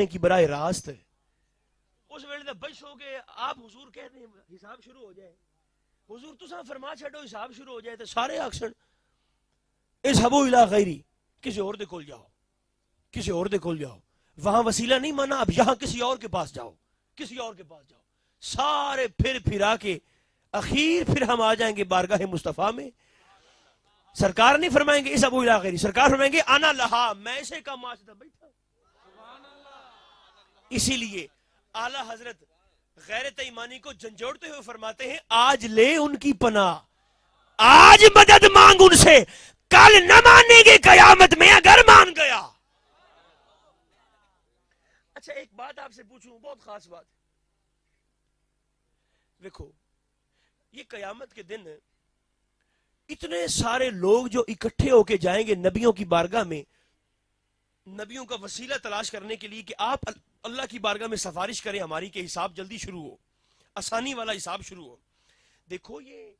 کی براہ راست اس ویلے بچ ہو کے آپ حضور کہتے ہیں حساب شروع ہو جائے, حضور تساں فرما چھڈو حساب شروع ہو جائے تو سارے آکسن اذهبوا الى غیری, کسی اور دے کول جاؤ, کسی اور دے کول جاؤ, وہاں وسیلہ نہیں مانا, اب یہاں کسی اور کے پاس جاؤ, کسی اور کے پاس جاؤ. سارے پھر پھرا کے اخیر پھر ہم آ جائیں گے بارگاہ مصطفیٰ میں. سرکار نہیں فرمائیں گے اذهبوا الى غیری, سرکار فرمائیں گے انا لہا, میں اسے کا ماسدہ بیٹھا. اسی لیے اعلیٰ حضرت غیرت ایمانی کو جھنجھوڑتے ہوئے فرماتے ہیں آج لے ان کی پناہ, آج مدد مانگ ان سے, کل نہ مانیں گے قیامت میں اگر مان گیا. اچھا ایک بات آپ سے پوچھوں, بہت خاص بات. دیکھو یہ قیامت کے دن اتنے سارے لوگ جو اکٹھے ہو کے جائیں گے نبیوں کی بارگاہ میں, نبیوں کا وسیلہ تلاش کرنے کے لیے کہ آپ اللہ کی بارگاہ میں سفارش کریں ہماری کہ حساب جلدی شروع ہو, آسانی والا حساب شروع ہو. دیکھو یہ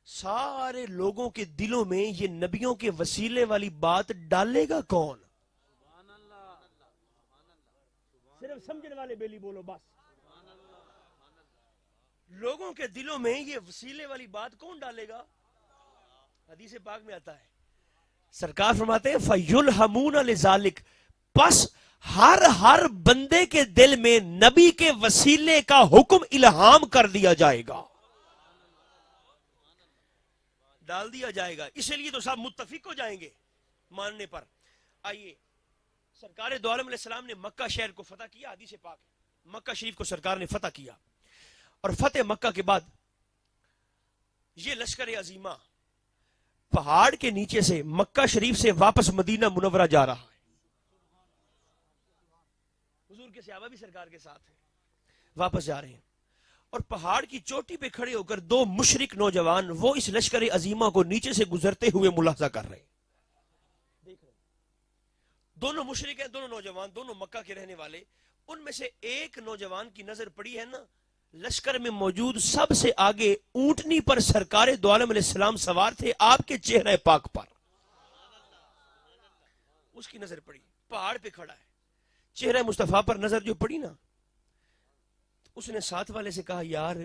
سارے لوگوں کے دلوں میں یہ نبیوں کے وسیلے والی بات ڈالے گا کون؟ صرف سمجھنے والے بیلی بولو بس. لوگوں کے دلوں میں یہ وسیلے والی بات کون ڈالے گا؟ حدیث پاک میں آتا ہے, سرکار فرماتے ہیں فَيُلْحَمُونَ لِذَالِكَ, پس ہر بندے کے دل میں نبی کے وسیلے کا حکم الہام کر دیا جائے گا, ڈال دیا جائے گا. اسی لیے تو سب متفق ہو جائیں گے ماننے پر. آئیے سرکار دو عالم علیہ السلام نے مکہ شہر کو فتح کیا, حدیث پاک ہے مکہ شریف کو سرکار نے فتح کیا, اور فتح مکہ کے بعد یہ لشکر عظیمہ پہاڑ کے نیچے سے مکہ شریف سے واپس مدینہ منورہ جا رہا ہے. حضور کے صحابہ بھی سرکار کے ساتھ ہیں, واپس جا رہے ہیں, اور پہاڑ کی چوٹی پہ کھڑے ہو کر دو مشرک نوجوان وہ اس لشکر عظیمہ کو نیچے سے گزرتے ہوئے ملاحظہ کر رہے ہیں. دیکھ رہے ہیں دونوں مشرک ہیں, دونوں نوجوان, دونوں مکہ کے رہنے والے. ان میں سے ایک نوجوان کی نظر پڑی ہے نا لشکر میں موجود سب سے آگے اونٹنی پر سرکار دو عالم علیہ السلام سوار تھے آپ کے چہرہ پاک پر, اس کی نظر پڑی, پہاڑ پہ کھڑا ہے, چہرہ مصطفیٰ پر نظر جو پڑی نا, اس نے ساتھ والے سے کہا یار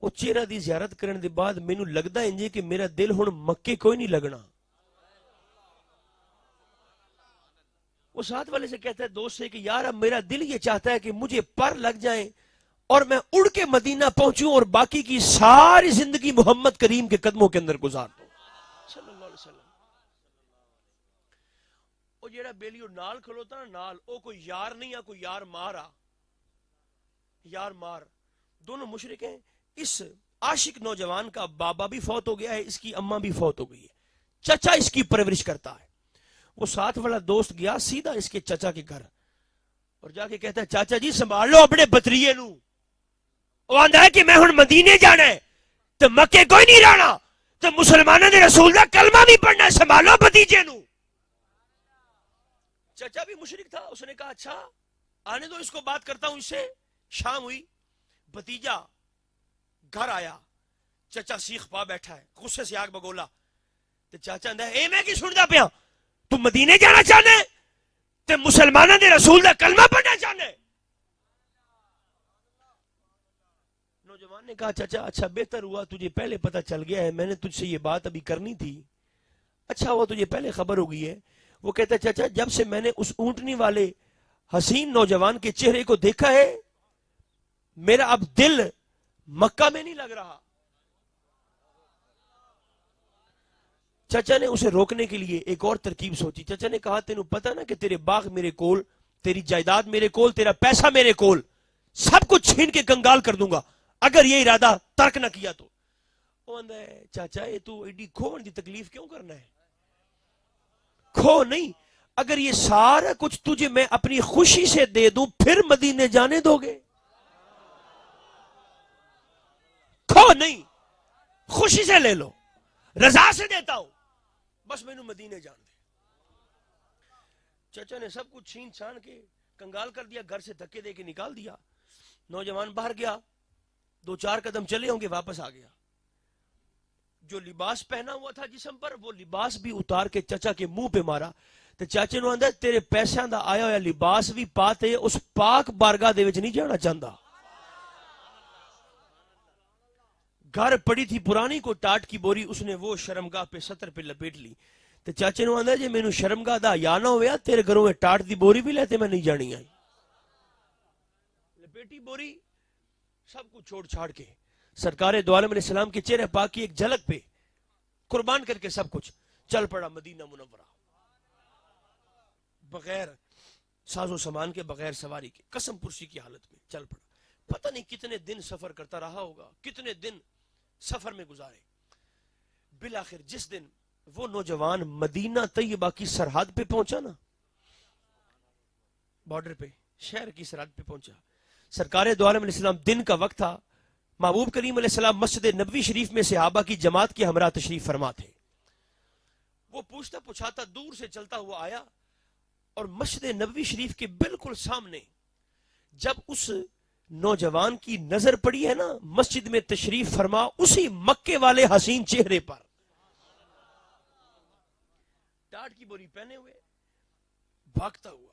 وہ چہرہ دی زیارت کرنے دے بعد مینوں لگدا انجے کہ میرا دل ہن مکے کوئی نہیں لگنا. وہ ساتھ والے سے کہتا ہے دوست سے کہ یار اب میرا دل یہ چاہتا ہے کہ مجھے پر لگ جائیں اور میں اڑ کے مدینہ پہنچوں اور باقی کی ساری زندگی محمد کریم کے قدموں کے اندر گزار دوں صلی اللہ علیہ وسلم. وہ جیڑا بیلیو نال کھلوتا نا نال, او کوئی یار نہیں ہے, کوئی یار مار آ, یار مار. دونوں مشرک ہیں. اس عاشق نوجوان کا بابا بھی فوت ہو گیا ہے, اس کی اماں بھی فوت ہو گئی ہے, چچا اس کی پرورش کرتا ہے. وہ ساتھ والا دوست گیا سیدھا اس کے چچا کے گھر اور جا کے کہتا ہے چاچا جی سنبھال لو اپنے بتریے نو, وہ آندا ہے کہ میں ہن مدینے جانا ہے تو مکے کوئی نہیں رہنا, تو مسلمانوں نے رسول دا کلمہ بھی پڑھنا ہے, سنبھالو بھتیجے نو. چچا بھی مشرک تھا, اس نے کہا اچھا آنے دو اس کو بات کرتا ہوں اس سے. شام ہوئی, بھتیجا گھر آیا, چچا سیخ پا بیٹھا ہے, غصے سے آگ بگولا. تو چاچا اندہ ہے اے میں کی سندا پیا, تو مدینے جانا چاہنے تو مسلمانوں نے رسول دا کلمہ پڑھنا چاہنے. نوجوان نے کہا چچا اچھا بہتر ہوا تجھے پہلے پتہ چل گیا ہے, میں نے تجھ سے یہ بات ابھی کرنی تھی, اچھا ہوا تجھے پہلے خبر ہو گئی ہے. وہ کہتا ہے چچا جب سے میں نے اس اونٹنی والے حسین نوجوان کے چہرے کو دیکھا ہے میرا اب دل مکہ میں نہیں لگ رہا. چچا نے اسے روکنے کے لیے ایک اور ترکیب سوچی. چچا نے کہا تینوں پتا نا کہ تیرے باغ میرے کول, تیری جائیداد میرے کول, تیرا پیسہ میرے کول, سب کچھ چھین کے کنگال کر دوں گا اگر یہ ارادہ ترک نہ کیا تو. وہ اندھا ہے چاچا یہ تو ایڈی کھوڑ دی تکلیف کیوں کرنا ہے, کھو نہیں, اگر یہ سارا کچھ تجھے میں اپنی خوشی سے دے دوں پھر مدینے جانے دو گے؟ کھو نہیں, خوشی سے لے لو, رضا سے دیتا ہوں, بس میں نے مدینے جان دے. چچا نے سب کچھ چھین چھان کے کنگال کر دیا, گھر سے دھکے دے کے نکال دیا. نوجوان باہر گیا, 2-4 قدم چلے ہوں گے, واپس آ گیا. جو لباس پہنا ہوا تھا جسم پر وہ لباس بھی اتار کے چچا کے منہ پہ مارا. تے چاچے نو آندا تیرے پیسیاں دا آیا ہویا لباس بھی پا تے اس پاک بارگاہ دے وچ نہیں جانا چاہندا. گھر پڑی تھی پرانی کو ٹاٹ کی بوری, اس نے وہ شرمگاہ پہ ستر پہ لپیٹ لی. تے چاچے نو آندا جے مینوں شرمگاہ دا یا نہ ہویا تیرے گھروں میں ٹاٹ دی بوری بھی لیتے میں نہیں جانی آئی. لپیٹی بوری سب کو چھوڑ چھاڑ کے سرکار دو عالم علیہ السلام کے چہرے پاک کی ایک جھلک پہ قربان کر کے سب کچھ چل پڑا مدینہ منورہ, بغیر ساز و سامان کے, بغیر سواری کے, قسم پرسی کی حالت میں چل پڑا. پتہ نہیں کتنے دن سفر کرتا رہا ہوگا, کتنے دن سفر میں گزارے. بالآخر جس دن وہ نوجوان مدینہ طیبہ کی سرحد پہ پہنچا نا, بارڈر پہ, شہر کی سرحد پہ پہنچا, سرکار دو عالم علیہ السلام, دن کا وقت تھا, محبوب کریم علیہ السلام مسجد نبوی شریف میں صحابہ کی جماعت کے ہمراہ تشریف فرما تھے. وہ پوچھتا پوچھاتا دور سے چلتا ہوا آیا اور مسجد نبوی شریف کے بالکل سامنے جب اس نوجوان کی نظر پڑی ہے نا, مسجد میں تشریف فرما اسی مکے والے حسین چہرے پر, ٹاٹ کی بوری پہنے ہوئے, بھاگتا ہوا,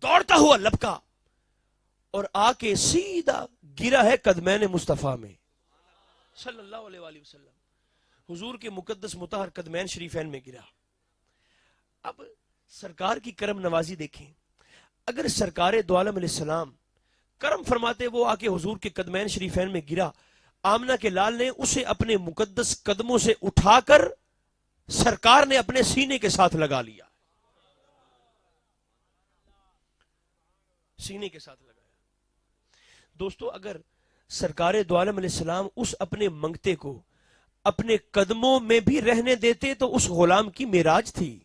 دوڑتا ہوا لپکا اور آ کے سیدھا گرا ہے قدمین مصطفیٰ میں صلی اللہ علیہ وآلہ وسلم. حضور کے مقدس مطہر قدمین شریفین میں گرا. اب سرکار کی کرم نوازی دیکھیں, اگر سرکار دو عالم علیہ السلام کرم فرماتے وہ آ کے حضور کے قدمین شریفین میں گرا, آمنہ کے لال نے اسے اپنے مقدس قدموں سے اٹھا کر سرکار نے اپنے سینے کے ساتھ لگا لیا, سینے کے ساتھ لگایا. دوستو اگر سرکار دو عالم علیہ السلام اس اپنے منگتے کو اپنے قدموں میں بھی رہنے دیتے تو اس غلام کی معراج تھی,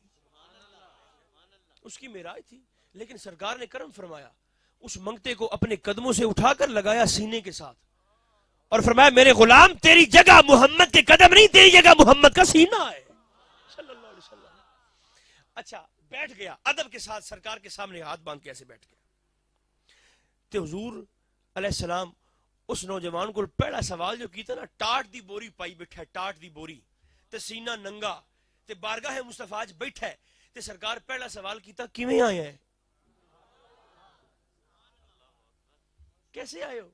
اس کی معراج تھی. لیکن سرکار نے کرم فرمایا, اس منگتے کو اپنے قدموں سے اٹھا کر لگایا سینے کے ساتھ اور فرمایا میرے غلام تیری جگہ محمد کے قدم نہیں, تیری جگہ محمد کا سینہ ہے صلی اللہ علیہ وسلم. اچھا بیٹھ گیا ادب کے ساتھ, سرکار کے سامنے ہاتھ باندھ کے ایسے بیٹھ گیا. تو حضور علیہ السلام اس نوجوان کو پہلا سوال جو کیتا نا, ٹاٹ دی بوری پائی بیٹھا ہے, ٹاٹ دی بوری تے سینہ ننگا تے بارگاہ مصطفیٰ بیٹھا ہے, تے سرکار پہلا سوال کیتا کیویں آیا ہے, کیسے آئے ہو,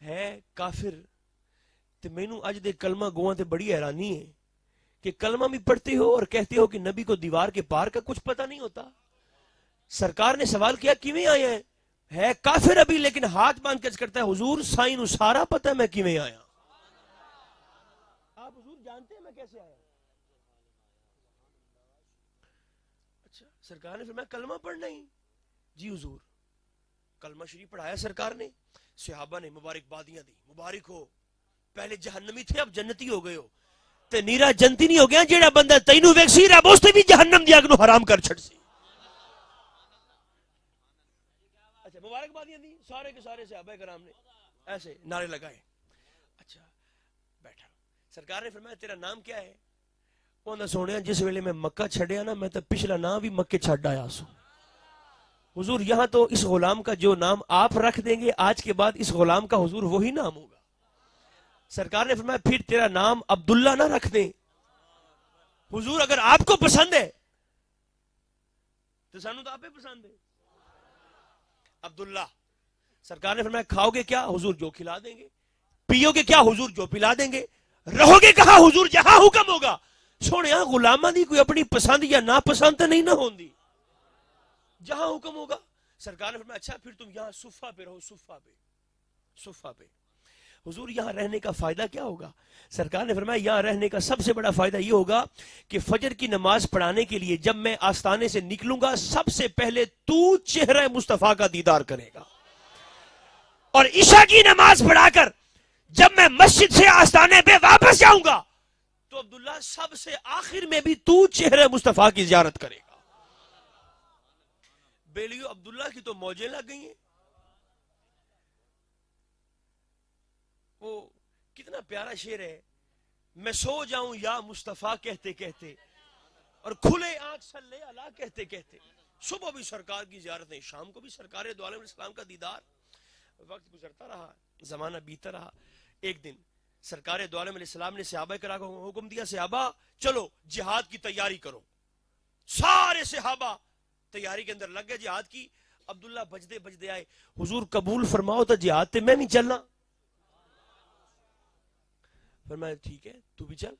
ہے کافر. تے مینوں اج دے کلمہ گواں تے بڑی حیرانی ہے کہ کلمہ بھی پڑھتے ہو اور کہتے ہو کہ نبی کو دیوار کے پار کا کچھ پتہ نہیں ہوتا. سرکار نے سوال کیا کیویں آیا ہے کافر ابھی, لیکن ہاتھ باندھ کے کرتا ہے حضور سائیں نو سارا پتہ ہے میں کیویں آیا. آپ حضور جانتے ہیں میں کیسے آیا. اچھا سرکار نے فرمایا کلمہ پڑھنا ہی, جی حضور. کلمہ شریف پڑھایا سرکار نے, صحابہ نے مبارکبادیاں دی, مبارک ہو پہلے جہنمی تھے اب جنتی ہو گئے ہو, تے نیرا جنتی نہیں ہو گیا جیڑا بندہ تینوں ویکھ سی رب اس تے بھی جہنم دی اگ نو حرام کر چھڑ سی. اچھا مبارکبادیاں دی, سارے کے سارے صحابہ کرام نے ایسے نعرے لگائے. اچھا بیٹھا, سرکار نے فرمایا تیرا نام کیا ہے. وہ سونے جس ویلے میں مکہ چھڑیا نا میں تو پچھلا نام بھی مکے چھڑ آیا سو. حضور یہاں تو اس غلام کا جو نام آپ رکھ دیں گے آج کے بعد اس غلام کا حضور وہی نام ہوگا. سرکار نے فرمایا پھر تیرا نام عبداللہ نہ رکھ دیں. حضور اگر آپ کو پسند ہے تو سانو تو آپ ہی پسند ہے عبداللہ. سرکار نے فرمایا کھاؤ گے کیا, حضور جو کھلا دیں گے. پیو گے کیا, حضور جو پلا دیں گے. رہو گے کہاں, حضور جہاں حکم ہوگا. سونے غلامہ دی کوئی اپنی پسند یا ناپسند نہیں نہ ہوندی, جہاں حکم ہوگا. سرکار نے فرمایا اچھا پھر تم یہاں صفہ پہ رہو, صفہ پہ, صفہ پہ. حضور یہاں رہنے کا فائدہ کیا ہوگا. سرکار نے فرمایا یہاں رہنے کا سب سے بڑا فائدہ یہ ہوگا کہ فجر کی نماز پڑھانے کے لیے جب میں آستانے سے نکلوں گا سب سے پہلے تو چہرہ مصطفیٰ کا دیدار کرے گا, اور عشاء کی نماز پڑھا کر جب میں مسجد سے آستانے پہ واپس جاؤں گا تو عبداللہ سب سے آخر میں بھی تو چہرہ مصطفیٰ کی زیارت کرے گا. بیلیو عبداللہ کی تو موجیں لگ گئی ہیں. وہ کتنا پیارا شعر ہے, میں سو جاؤں یا مصطفیٰ کہتے کہتے اور کھلے آنکھ صلی اللہ کہتے کہتے. صبح بھی سرکار کی زیارت ہے, شام کو بھی سرکار دو عالم السلام کا دیدار. وقت گزرتا رہا, زمانہ بیتا رہا. ایک دن سرکار دو عالم علیہ السلام نے صحابہ کرام کو حکم دیا, صحابہ چلو جہاد کی تیاری کرو. سارے صحابہ تیاری کے اندر لگ گئے جہاد کی. عبداللہ بجدے بجدے آئے, حضور قبول فرماؤ تو جہاد تے میں نہیں چلنا. فرمایا ٹھیک ہے تو بھی چل.